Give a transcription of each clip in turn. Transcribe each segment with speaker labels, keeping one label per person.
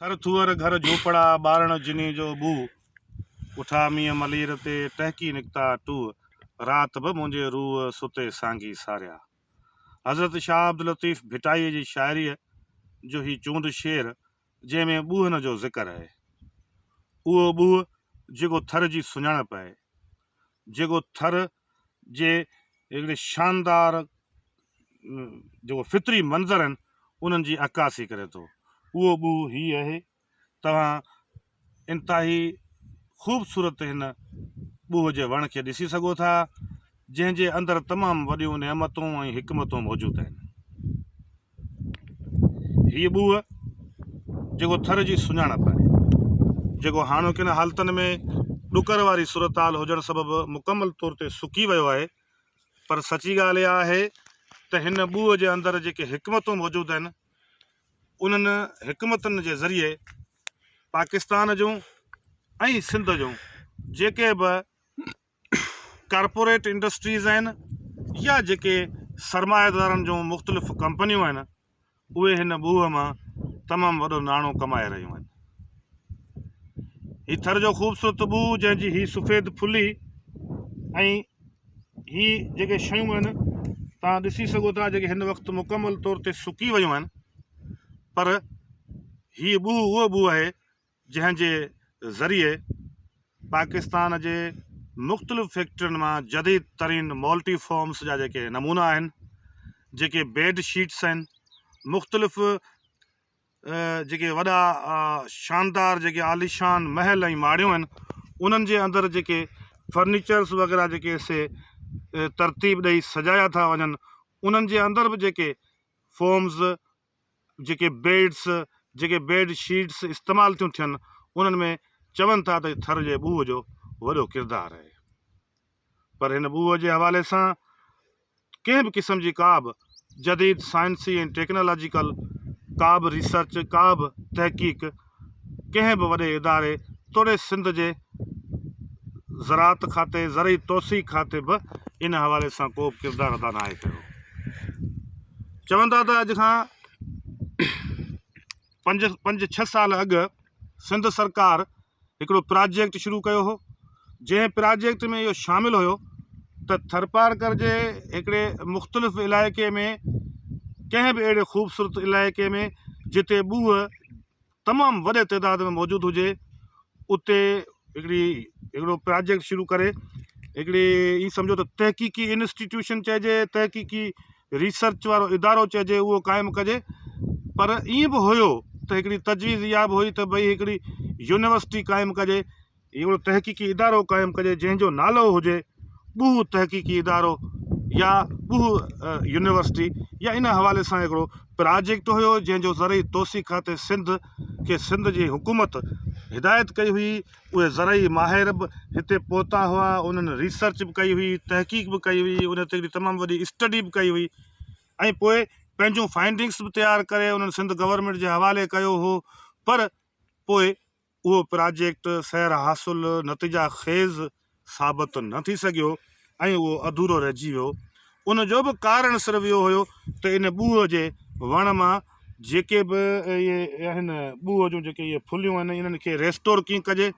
Speaker 1: थर थुअर घर झोपड़ा ॿारण जिनी जो बू उठा मीअं मलीर ते टहकी निकिता टूह रात बि मुंहिंजे रूह सुते सांगी सारिया। हज़रत शाह अब्दुल लतीफ़ भिटाईअ जी शाइरीअ जो ही चूंड शेर जंहिंमें ॿूहनि जो ज़िक्र आहे। उहो ॿूह जेको थर जी सुञाणप आहे, जेको थर जे हिकिड़े शानदार जेको फितरी मंज़र आहिनि उन्हनि जी अक्कासी करे थो। उहो ॿूह हीअ आहे, तव्हां इंतिहाई ख़ूबसूरत हिन ॿूह जे वण खे ॾिसी सघो था, जंहिंजे अंदरि तमामु वॾियूं नेमतूं ऐं हिकमतूं मौजूदु आहिनि। हीअ ॿूह जेको थर जी सुञाणप आहे, जेको हाणोकियुनि हालतुनि में ॾुकर वारी सूरताल हुजण सबबि मुकमल तौर ते सुकी वियो आहे, पर सची ॻाल्हि इहा आहे त हिन ॿूह जे अंदरि जेके हिकमतूं मौजूदु आहिनि, उन्हनि हिकमतुनि जे ज़रिए पाकिस्तान जूं ऐं सिंध जूं जेके बि कॉर्पोरेट इंडस्ट्रीज़ आहिनि या जेके सरमाएदारनि जूं मुख़्तलिफ़ कंपनियूं आहिनि, उहे हिन ॿूह मां तमामु वॾो नाणो कमाए रहियूं आहिनि। हीउ थर जो ख़ूबसूरत ॿूह जंहिंजी हीअ सफ़ेद फुली ऐं ही जेके शयूं आहिनि तव्हां ॾिसी सघो था, जेके हिन वक़्तु मुकमल तौर ते सुकी वियूं आहिनि, पर हीअ ॿूह उहो ॿूह आहे जंहिंजे ज़रिए पाकिस्तान जे मुख़्तलिफ़ फैक्ट्रियुनि मां जदीद तरीन मल्टी फॉर्म्स जा जेके नमूना आहिनि, जेके बेड शीट्स आहिनि, मुख़्तलिफ़ जेके वॾा शानदार जेके आलिशान महल ऐं माड़ियूं आहिनि, उन्हनि जे अंदरि जेके फर्नीचर्स वग़ैरह जेके से तरतीब ॾेई सजाया था वञनि, उन्हनि जे अंदरि बि जेके फॉर्म्स, जेके बेड्स, जेके बेड शीट्स इस्तेमालु थियूं थियनि, उन्हनि में चवनि था त थर जे ॿूह जो वॾो किरदारु आहे। पर हिन ॿूह जे हवाले सां कंहिं बि क़िस्म जी का बि जदीद साइंसी ऐं टेक्नोलॉजिकल का बि रिसर्च, का बि तहक़ीक़ कंहिं बि वॾे इदारे तोड़े सिंध जे ज़राअत खाते, ज़रई तोसी खाते बि इन हवाले सां को बि किरदारु अदा न आहे कयो। चवंदा त अॼु खां 5-6 साल अॻु सिंध सरकार हिकिड़ो प्रोजेक्ट शुरू कयो हो, जंहिं प्रोजेक्ट में इहो शामिलु हुयो त थरपारकर जे हिकिड़े मुख़्तलिफ़ इलाइक़े में, कंहिं बि अहिड़े ख़ूबसूरत इलाइक़े में जिते ॿूह तमामु वॾे तइदाद में मौजूदु हुजे, उते हिकिड़ो प्रोजेक्ट शुरू करे हिकिड़ी ई सम्झो त तहक़ीक़ी इंस्टीट्यूशन चइजे, तहक़ीक़ी रिसर्च वारो इदारो चइजे, उहो क़ाइमु कजे। पर ईअं बि हुयो त हिकिड़ी तजवीज़ इहा बि हुई त भई हिकिड़ी यूनिवर्सिटी क़ाइमु कजे, हिकिड़ो तहक़ीक़ी इदारो क़ाइमु कजे जंहिंजो नालो हुजे ॿूह तहक़ीक़ी इदारो या ॿूह यूनिवर्सिटी, या इन हवाले सां हिकिड़ो प्रोजेक्ट हुयो जंहिंजो ज़रई तोसी खाते सिंध जी हुकूमत हिदायत कई हुई। उहे ज़रई माहिर बि हिते पहुता हुआ, उन्हनि रिसर्च बि कई हुई, तहक़ीक़ बि कई हुई, उन ते हिकिड़ी तमामु वॾी स्टडी बि कई हुई, ऐं पोइ पंहिंजूं फाइंडिंग्स बि तयारु करे उन्हनि सिंध गवर्नमेंट जे हवाले कयो हो। पर पोइ उहो प्रोजेक्ट सैर हासिल नतीजा ख़ेज़ साबित न थी सघियो ऐं उहो अधूरो रहिजी वियो। उन जो बि कारण सिर्फ़ु इहो हुयो त इन ॿूह जे वण मां जेके बि इहे आहिनि ॿूह जूं जेके इहे फुलियूं आहिनि, इन्हनि खे रेस्टोर कीअं कजे,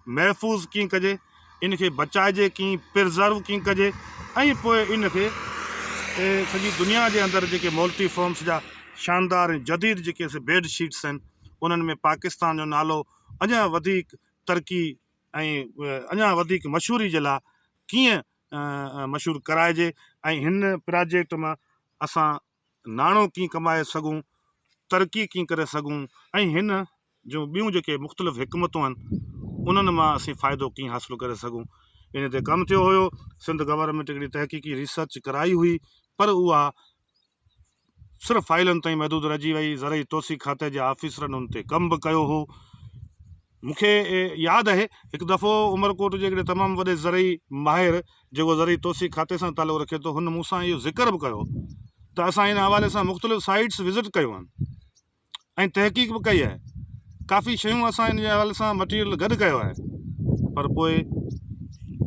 Speaker 1: महफ़ूज़ कीअं कजे, इन खे बचाइजे कीअं, प्रिज़र्व कीअं कजे, ऐं पोइ इन खे सॼी दुनिया जे अंदरि जेके मल्टी फॉर्म्स जा शानदार ऐं जदीद जेके बेड शीट्स आहिनि, उन्हनि में पाकिस्तान जो नालो अञा वधीक तरक़ी ऐं अञा वधीक मशहूरी जे लाइ कीअं मशहूरु कराइजे, ऐं हिन प्रोजेक्ट मां असां नाणो कीअं कमाए सघूं, तरक़ी कीअं करे सघूं, ऐं हिन जूं ॿियूं जेके मुख़्तलिफ़ हिकमतूं आहिनि उन्हनि मां असीं फ़ाइदो कीअं हासिलु करे सघूं, इन ते कमु थियो हुयो। सिंध गवर्नमेंट हिकिड़ी तहक़ीक़ी रिसर्च कराई हुई, पर उहा सिर्फ़ु फाइलनि ताईं महदूद रहिजी वई। ज़रई तोसी खाते जे ऑफिसरनि उन ते कमु बि कयो हो। मूंखे यादि आहे हिकु दफ़ो उमरकोट जे हिकिड़े तमामु वॾे ज़रई माहिर जेको ज़रई तोसी खाते सां तालुक़ु रखे थो, हुन मूंसां इहो ज़िक्र बि कयो त असां हिन हवाले सां मुख़्तलिफ़ साइट्स विज़िट कयूं आहिनि ऐं तहक़ीक़ बि कई आहे, काफ़ी शयूं असां हिन जे हवाले सां मटीरियल गॾु कयो आहे, पर पोइ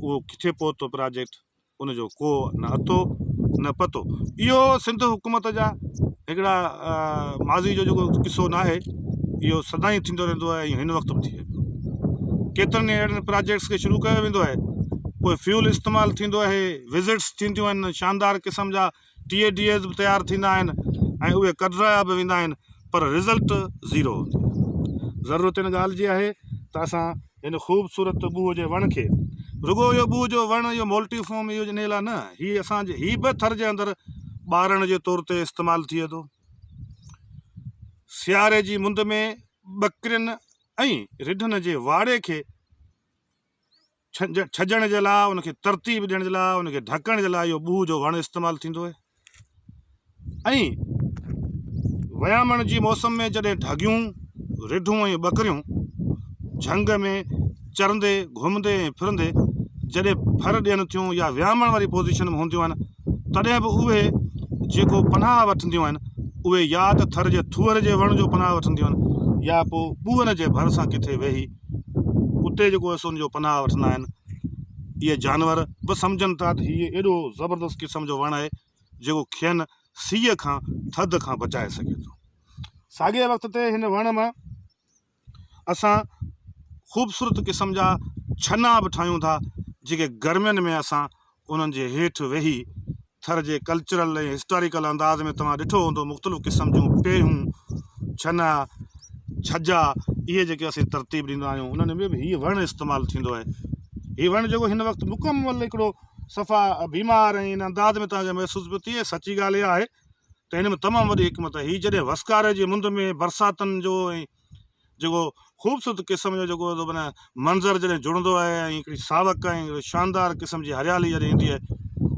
Speaker 1: उहो किथे पहुतो प्रोजेक्ट, उनजो को न अतो न पतो। इहो सिंध हुकूमत जा हिकिड़ा माज़ी जो जेको किसो न आहे, इहो सदाईं थींदो रहंदो आहे ऐं हिन वक़्तु बि थिए पियो। केतिरनि अहिड़नि प्रोजेक्ट्स खे शुरू कयो वेंदो आहे, कोई फ्यूल इस्तेमालु थींदो आहे, विज़िट्स थींदियूं आहिनि, शानदार क़िस्म जा TADAs बि तयारु थींदा आहिनि ऐं उहे कढराया बि वेंदा आहिनि, पर रिज़ल्ट ज़ीरो हूंदी आहे। ज़रूरत हिन ॻाल्हि जी आहे त असां हिन ख़ूबसूरत ॿूह जे वण खे, रुॻो इहो ॿूह जो वण इहो मोल्टीफॉर्म इहो नेला न, हीअ असांजे हीअ बि थर जे अंदरि ॿारण जे तौर ते इस्तेमालु थिए थो। सियारे जी मुंद में ॿकरियुनि ऐं रिढनि जे वाड़े खे छॼण जे लाइ, उनखे तरतीब ॾियण जे लाइ, उनखे ढकण जे लाइ इहो ॿूह जो वण इस्तेमालु थींदो आहे। ऐं वयामण जी मौसम में जॾहिं ढगियूं, रिढूं ऐं ॿकरियूं झंग में चरंदे घुमंदे ऐं फिरंदे जॾहिं फर ॾियनि थियूं या वियामण वारी पोज़ीशन में हूंदियूं आहिनि, तॾहिं बि उहे जेको पनाह वठंदियूं आहिनि उहे या त थर जे थूअर जे वण जो पनाह वठंदियूं आहिनि या पोइ ॿूहनि जे भरिसां किथे वेही उते जेको आहे उनजो पनाह वठंदा आहिनि। इहे जानवर बि सम्झनि था त हीअ एॾो ज़बरदस्त क़िस्म जो वणु आहे जेको खेनि सीअ खां, थधि खां बचाए सघे थो। साॻिए वक़्त ते हिन वण मां असां ख़ूबसूरत क़िस्म जा छना बि ठाहियूं था, जेके गर्मियुनि में असां उन्हनि जे हेठि वेही थर जे कल्चरल ऐं हिस्टोरिकल अंदाज़ में तव्हां ॾिठो हूंदो, मुख़्तलिफ़ क़िस्म जूं पेहूं, छना, छज्जा, इहे जेके असीं तरतीब ॾींदा आहियूं, उन्हनि में बि हीअ वणु इस्तेमालु थींदो आहे। हीअ वणु जेको हिन वक़्तु मुकमल हिकिड़ो सफ़ा बीमार ऐं इन अंदाज़ में तव्हांखे महसूसु पियो थिए। सची ॻाल्हि इहा आहे त हिन में तमामु वॾी हिकमत आहे। हीअ जॾहिं वसकारे जी मुंद में बरसातनि जो ऐं जेको ख़ूबसूरत क़िस्म जो जेको माना मंज़र जॾहिं जुड़ंदो आहे ऐं हिकिड़ी सावक ऐं शानदार क़िस्म जी हरियाली जॾहिं ईंदी आहे,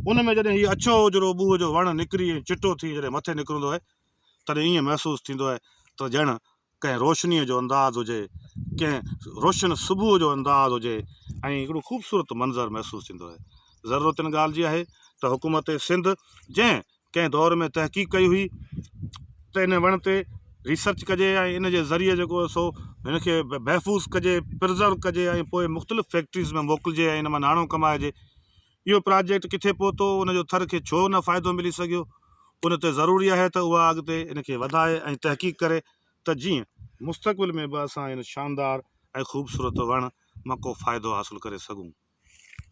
Speaker 1: उन में जॾहिं हीअ अछो उजरो ॿूह जो वणु निकिरी ऐं चिटो थी जॾहिं मथे निकिरंदो आहे, तॾहिं ईअं महसूसु थींदो आहे त ॼण कंहिं रोशनीअ जो अंदाज़ु हुजे, कंहिं रोशन सुबुह जो अंदाज़ु हुजे ऐं हिकिड़ो ख़ूबसूरत मंज़र महसूसु थींदो आहे। ज़रूरत हिन ॻाल्हि जी आहे त हुकूमत सिंध जंहिं कंहिं दौर में तहक़ीक़ कई हुई त इन वण ते रिसर्च कजे ऐं इन जे ज़रिए जेको सो हिनखे महफ़ूज़ कजे, प्रिज़र्व कजे ऐं पोइ मुख़्तलिफ़ फैक्ट्रीज़ में मोकिलिजे ऐं इन मां नाणो कमाइजे। इहो प्रोजेक्ट किथे पहुतो, उनजो थर खे छो न फ़ाइदो मिली सघियो, उन ते ज़रूरी आहे त उहा अॻिते इनखे वधाए ऐं तहक़ीक़ करे त जीअं मुस्तक़बिल में बि असां इन शानदार ऐं ख़ूबसूरत वण मां को फ़ाइदो हासिलु करे सघूं।